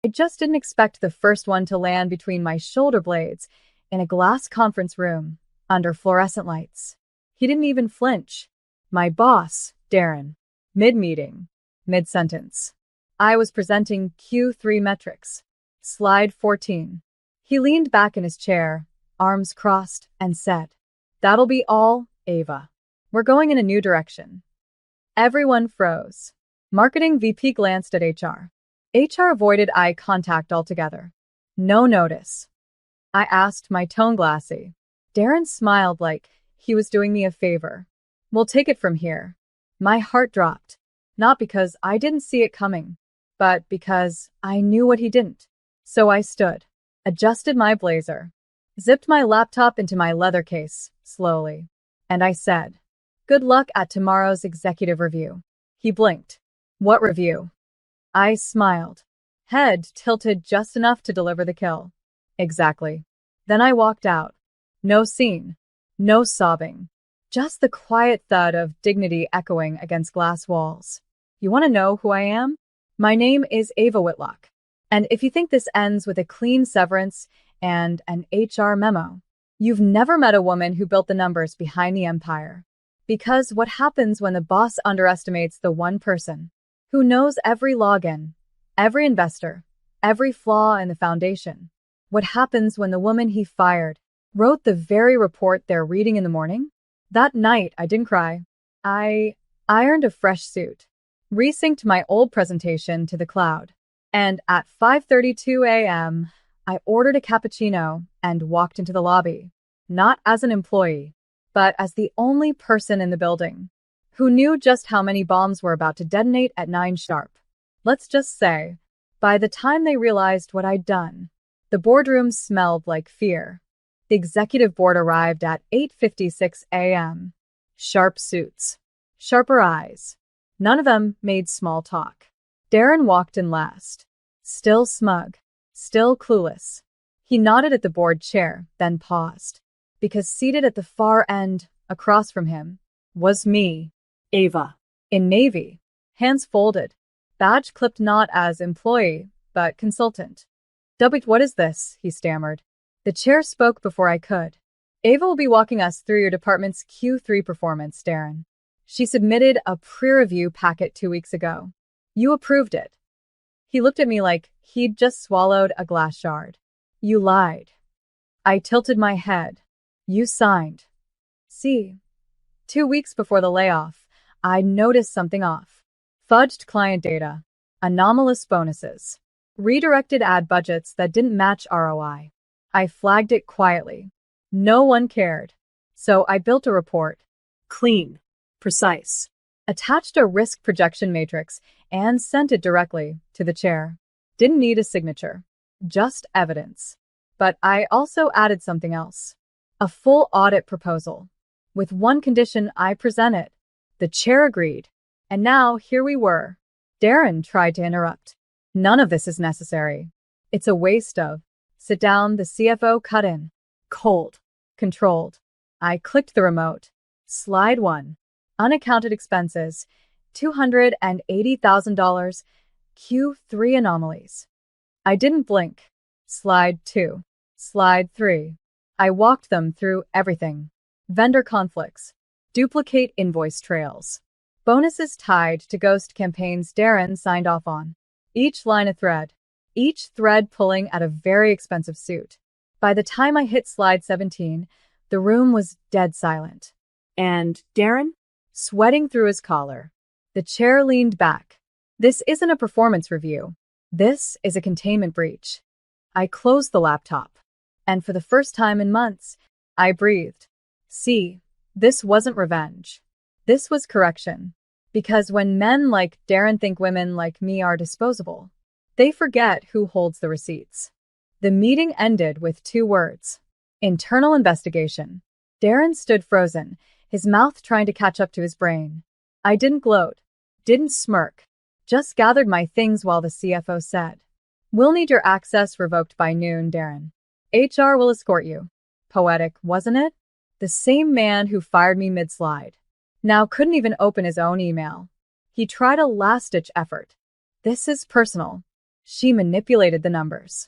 I just didn't expect the first one to land between my shoulder blades in a glass conference room under fluorescent lights. He didn't even flinch. My boss, Darren. Mid-meeting. Mid-sentence. I was presenting Q3 metrics. Slide 14. He leaned back in his chair, arms crossed, and said, "That'll be all, Ava. We're going in a new direction." Everyone froze. Marketing VP glanced at HR. HR avoided eye contact altogether. No notice. I asked, my tone glassy. Darren smiled like he was doing me a favor. "We'll take it from here." My heart dropped. Not because I didn't see it coming, but because I knew what he didn't. So I stood, adjusted my blazer, zipped my laptop into my leather case, slowly. And I said, "Good luck at tomorrow's executive review." He blinked. "What review?" I smiled, head tilted just enough to deliver the kill. "Exactly." Then I walked out. No scene, no sobbing, just the quiet thud of dignity echoing against glass walls. You want to know who I am? My name is Ava Whitlock. And if you think this ends with a clean severance and an HR memo, you've never met a woman who built the numbers behind the empire. Because what happens when the boss underestimates the one person who knows every login, every investor, every flaw in the foundation? What happens when the woman he fired wrote the very report they're reading in the morning? That night, I didn't cry. I ironed a fresh suit, resynced my old presentation to the cloud, and at 5:32 a.m., I ordered a cappuccino and walked into the lobby, not as an employee, but as the only person in the building who knew just how many bombs were about to detonate at 9 sharp. Let's just say, by the time they realized what I'd done, the boardroom smelled like fear. The executive board arrived at 8:56 a.m. Sharp suits, sharper eyes. None of them made small talk. Darren walked in last, still smug, still clueless. He nodded at the board chair, then paused, because seated at the far end, across from him, was me, Ava, in navy, hands folded, badge clipped not as employee, but consultant. "What is this?" he stammered. The chair spoke before I could. "Ava will be walking us through your department's Q3 performance, Darren. She submitted a pre-review packet 2 weeks ago. You approved it." He looked at me like he'd just swallowed a glass shard. "You lied." I tilted my head. "You signed." See, 2 weeks before the layoff, I noticed something off. Fudged client data, anomalous bonuses, redirected ad budgets that didn't match ROI. I flagged it quietly. No one cared. So I built a report. Clean, precise. Attached a risk projection matrix and sent it directly to the chair. Didn't need a signature. Just evidence. But I also added something else. A full audit proposal. With one condition I presented. The chair agreed. And now here we were. Darren tried to interrupt. "None of this is necessary. It's a waste of." "Sit down," the CFO cut in. Cold. Controlled. I clicked the remote. Slide 1. Unaccounted expenses. $280,000. Q3 anomalies. I didn't blink. Slide 2. Slide 3. I walked them through everything. Vendor conflicts. Duplicate invoice trails. Bonuses tied to ghost campaigns Darren signed off on. Each line a thread. Each thread pulling at a very expensive suit. By the time I hit slide 17, the room was dead silent. And Darren? Sweating through his collar. The chair leaned back. "This isn't a performance review. This is a containment breach." I closed the laptop. And for the first time in months, I breathed. See, this wasn't revenge. This was correction. Because when men like Darren think women like me are disposable, they forget who holds the receipts. The meeting ended with 2 words. Internal investigation. Darren stood frozen, his mouth trying to catch up to his brain. I didn't gloat, didn't smirk, just gathered my things while the CFO said, "We'll need your access revoked by noon, Darren. HR will escort you." Poetic, wasn't it? The same man who fired me mid-slide now couldn't even open his own email. He tried a last-ditch effort. "This is personal." She manipulated the numbers.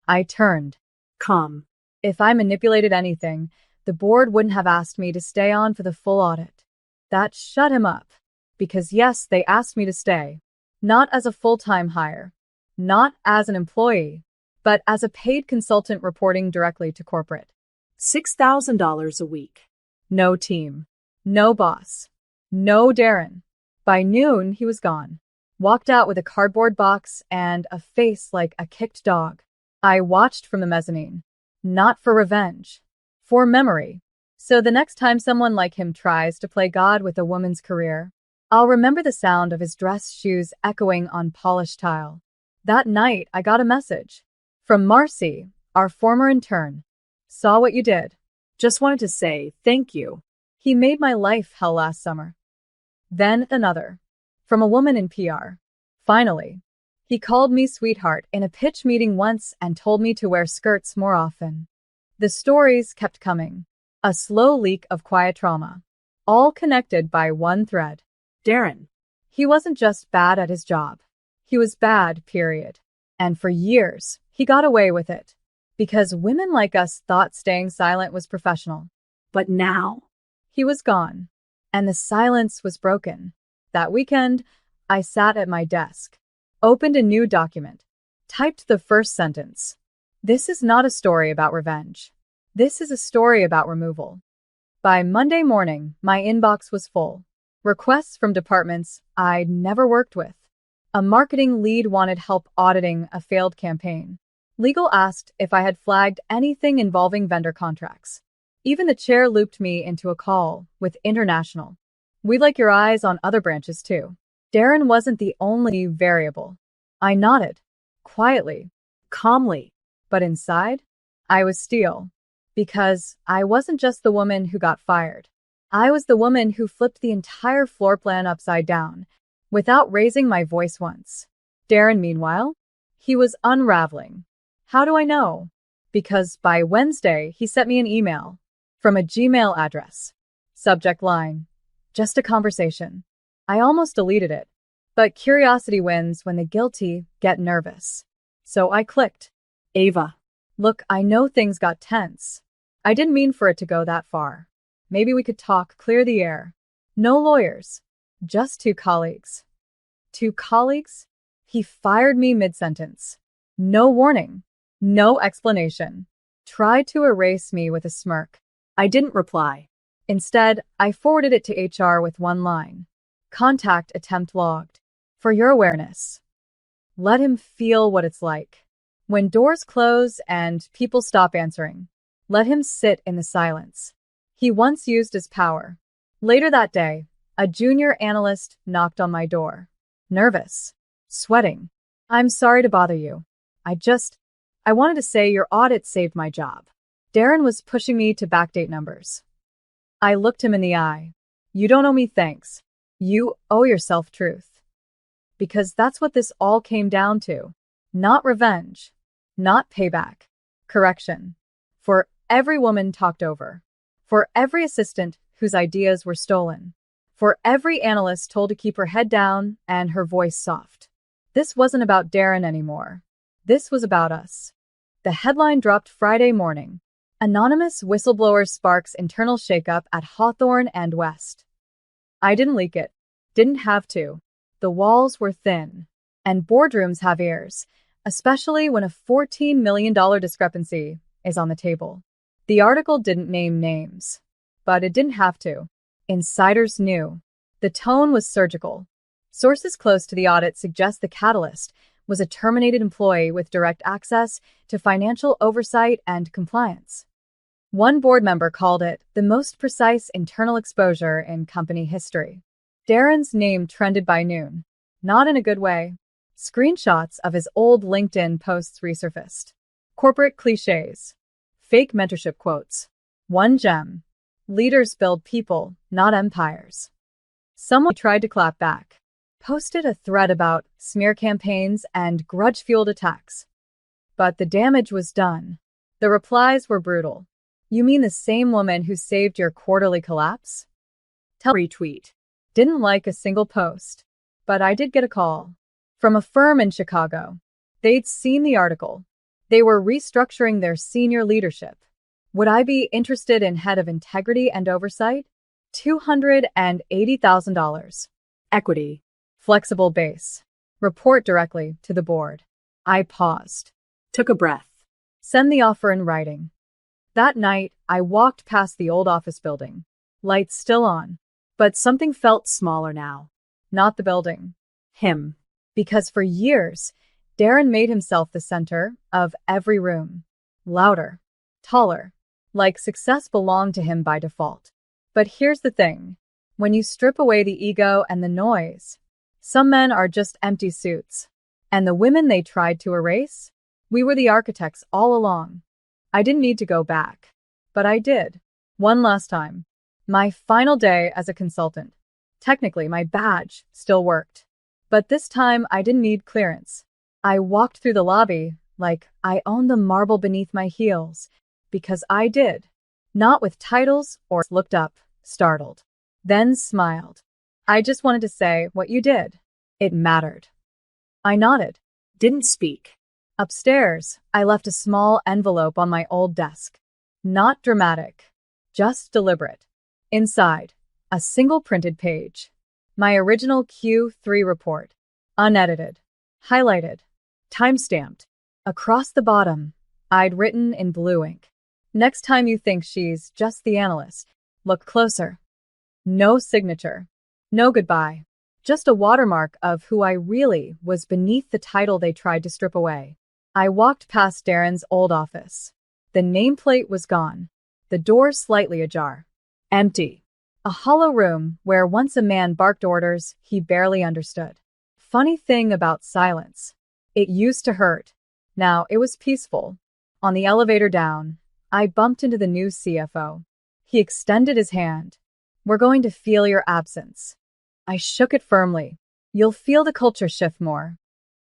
I turned. Calm. If I manipulated anything, the board wouldn't have asked me to stay on for the full audit. That shut him up. Because yes, they asked me to stay. Not as a full-time hire. Not as an employee. But as a paid consultant reporting directly to corporate. $6,000 a week. No team. No boss. No Darren. By noon, he was gone. Walked out with a cardboard box and a face like a kicked dog. I watched from the mezzanine. Not for revenge. For memory. So the next time someone like him tries to play God with a woman's career, I'll remember the sound of his dress shoes echoing on polished tile. That night, I got a message. From Marcy, our former intern. Saw what you did. Just wanted to say thank you. He made my life hell last summer. Then another. From a woman in PR. Finally. He called me sweetheart in a pitch meeting once and told me to wear skirts more often. The stories kept coming. A slow leak of quiet trauma. All connected by one thread. Darren. He wasn't just bad at his job. He was bad, period. And for years, he got away with it. Because women like us thought staying silent was professional. But now? He was gone. And the silence was broken. That weekend, I sat at my desk. Opened a new document. Typed the first sentence. This is not a story about revenge. This is a story about removal. By Monday morning, my inbox was full. Requests from departments I'd never worked with. A marketing lead wanted help auditing a failed campaign. Legal asked if I had flagged anything involving vendor contracts. Even the chair looped me into a call with International. We'd like your eyes on other branches too. Darren wasn't the only variable. I nodded. Quietly. Calmly. But inside, I was steel. Because I wasn't just the woman who got fired. I was the woman who flipped the entire floor plan upside down, without raising my voice once. Darren, meanwhile, he was unraveling. How do I know? Because by Wednesday, he sent me an email from a Gmail address. Subject line. Just a conversation. I almost deleted it. But curiosity wins when the guilty get nervous. So I clicked. Ava. Look, I know things got tense. I didn't mean for it to go that far. Maybe we could talk, clear the air. No lawyers. Just two colleagues. Two colleagues? He fired me mid-sentence. No warning. No explanation. Tried to erase me with a smirk. I didn't reply. Instead, I forwarded it to HR with one line. Contact attempt logged. For your awareness. Let him feel what it's like. When doors close and people stop answering, let him sit in the silence. He once used his power. Later that day, a junior analyst knocked on my door. Nervous. Sweating. I'm sorry to bother you. I wanted to say your audit saved my job. Darren was pushing me to backdate numbers. I looked him in the eye. You don't owe me thanks. You owe yourself truth. Because that's what this all came down to. Not revenge. Not payback. Correction. For every woman talked over. For every assistant whose ideas were stolen. For every analyst told to keep her head down and her voice soft. This wasn't about Darren anymore. This was about us. The headline dropped Friday morning. Anonymous whistleblower sparks internal shakeup at Hawthorne and West. I didn't leak it. Didn't have to. The walls were thin. And boardrooms have ears, especially when a $14 million discrepancy is on the table. The article didn't name names. But it didn't have to. Insiders knew. The tone was surgical. Sources close to the audit suggest the catalyst was a terminated employee with direct access to financial oversight and compliance. One board member called it the most precise internal exposure in company history. Darren's name trended by noon. Not in a good way. Screenshots of his old LinkedIn posts resurfaced. Corporate cliches. Fake mentorship quotes. One gem. Leaders build people, not empires. Someone tried to clap back. Posted a thread about smear campaigns and grudge-fueled attacks. But the damage was done. The replies were brutal. You mean the same woman who saved your quarterly collapse? Retweet. Didn't like a single post. But I did get a call. From a firm in Chicago. They'd seen the article. They were restructuring their senior leadership. Would I be interested in head of integrity and oversight? $280,000. Equity. Flexible base. Report directly to the board. I paused. Took a breath. Send the offer in writing. That night, I walked past the old office building. Lights still on. But something felt smaller now. Not the building. Him. Because for years, Darren made himself the center of every room. Louder. Taller. Like success belonged to him by default. But here's the thing. When you strip away the ego and the noise, some men are just empty suits. And the women they tried to erase? We were the architects all along. I didn't need to go back. But I did. One last time. My final day as a consultant. Technically, my badge still worked. But this time, I didn't need clearance. I walked through the lobby like I owned the marble beneath my heels. Because I did. Not with titles or looked up, startled. Then smiled. I just wanted to say what you did. It mattered. I nodded. Didn't speak. Upstairs, I left a small envelope on my old desk. Not dramatic. Just deliberate. Inside, a single printed page. My original Q3 report. Unedited. Highlighted. Time-stamped. Across the bottom, I'd written in blue ink. Next time you think she's just the analyst, look closer. No signature. No goodbye. Just a watermark of who I really was beneath the title they tried to strip away. I walked past Darren's old office. The nameplate was gone. The door slightly ajar. Empty. A hollow room where once a man barked orders he barely understood. Funny thing about silence. It used to hurt. Now it was peaceful. On the elevator down, I bumped into the new CFO. He extended his hand. We're going to feel your absence. I shook it firmly. You'll feel the culture shift more.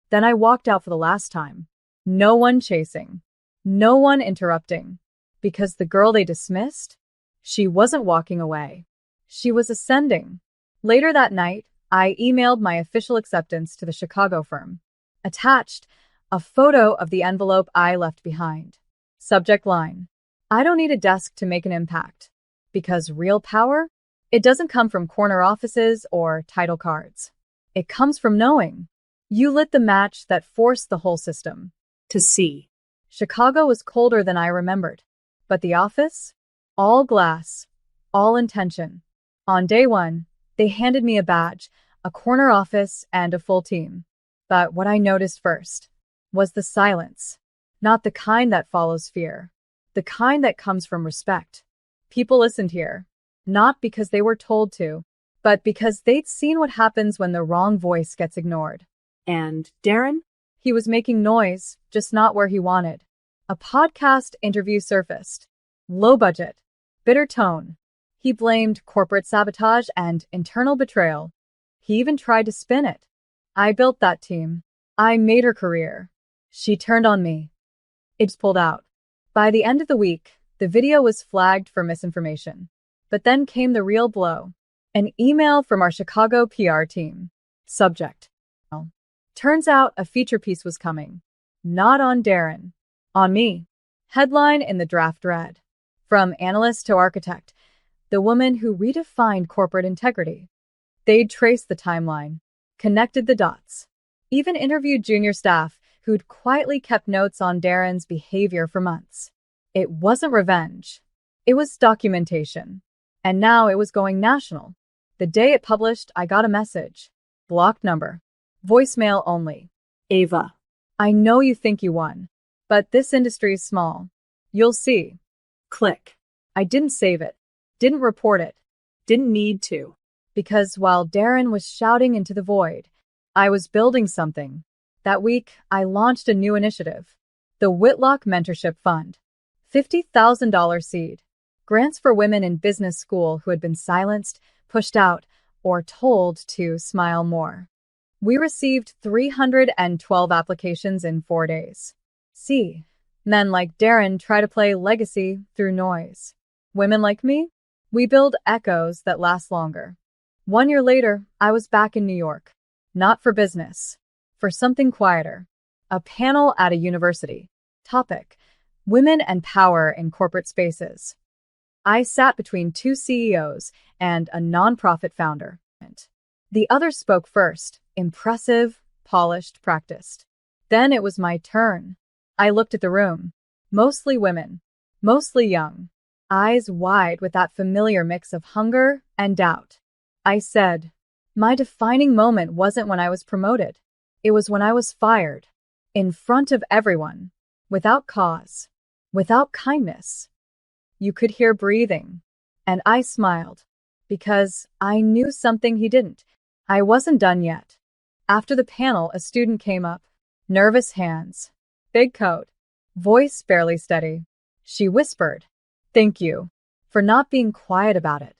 Then I walked out for the last time. No one chasing. No one interrupting. Because the girl they dismissed? She wasn't walking away. She was ascending. Later that night, I emailed my official acceptance to the Chicago firm. Attached, a photo of the envelope I left behind. Subject line. I don't need a desk to make an impact. Because real power? It doesn't come from corner offices or title cards. It comes from knowing. You lit the match that forced the whole system to see. Chicago was colder than I remembered. But the office? All glass. All intention. On day one, they handed me a badge, a corner office, and a full team. But what I noticed first was the silence. Not the kind that follows fear. The kind that comes from respect. People listened here. Not because they were told to, but because they'd seen what happens when the wrong voice gets ignored. And Darren? He was making noise, just not where he wanted. A podcast interview surfaced. Low budget. Bitter tone. He blamed corporate sabotage and internal betrayal. He even tried to spin it. I built that team. I made her career. She turned on me. It's pulled out. By the end of the week, the video was flagged for misinformation. But then came the real blow. An email from our Chicago PR team. Subject. Turns out a feature piece was coming. Not on Darren. On me. Headline in the draft read. From analyst to architect. The woman who redefined corporate integrity. They'd traced the timeline. Connected the dots. Even interviewed junior staff who'd quietly kept notes on Darren's behavior for months. It wasn't revenge. It was documentation. And now it was going national. The day it published, I got a message. Blocked number. Voicemail only. Ava. I know you think you won. But this industry is small. You'll see. Click. I didn't save it. Didn't report it. Didn't need to. Because while Darren was shouting into the void, I was building something. That week, I launched a new initiative. The Whitlock Mentorship Fund. $50,000 seed. Grants for women in business school who had been silenced, pushed out, or told to smile more. We received 312 applications in 4 days. See, men like Darren try to play legacy through noise. Women like me? We build echoes that last longer. 1 year later, I was back in New York. Not for business. For something quieter. A panel at a university. Topic: Women and Power in Corporate Spaces. I sat between two CEOs and a nonprofit founder. The other spoke first, impressive, polished, practiced. Then it was my turn. I looked at the room. Mostly women, mostly young, eyes wide with that familiar mix of hunger and doubt. I said, my defining moment wasn't when I was promoted. It was when I was fired. In front of everyone. Without cause. Without kindness. You could hear breathing. And I smiled. Because I knew something he didn't. I wasn't done yet. After the panel, a student came up. Nervous hands. Big coat. Voice barely steady. She whispered, "Thank you for not being quiet about it."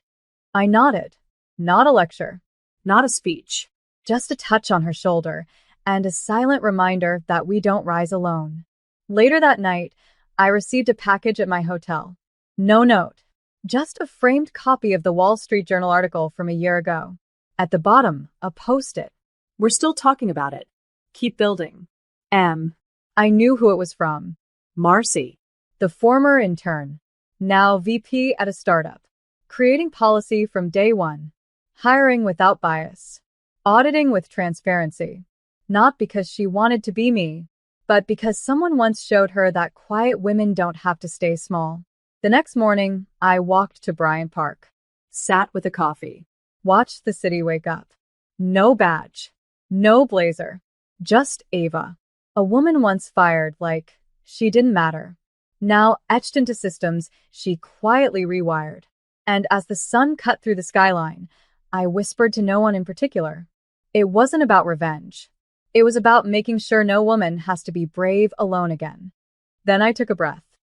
I nodded. Not a lecture. Not a speech. Just a touch on her shoulder and a silent reminder that we don't rise alone. Later that night, I received a package at my hotel. No note. Just a framed copy of the Wall Street Journal article from a year ago. At the bottom, a post-it. We're still talking about it. Keep building. M. I knew who it was from. Marcy. The former intern. Now VP at a startup. Creating policy from day one. Hiring without bias. Auditing with transparency. Not because she wanted to be me, but because someone once showed her that quiet women don't have to stay small. The next morning, I walked to Bryant Park. Sat with a coffee. Watched the city wake up. No badge. No blazer. Just Ava. A woman once fired like she didn't matter. Now etched into systems she quietly rewired. And as the sun cut through the skyline, I whispered to no one in particular. It wasn't about revenge. It was about making sure no woman has to be brave alone again. Then I took a breath.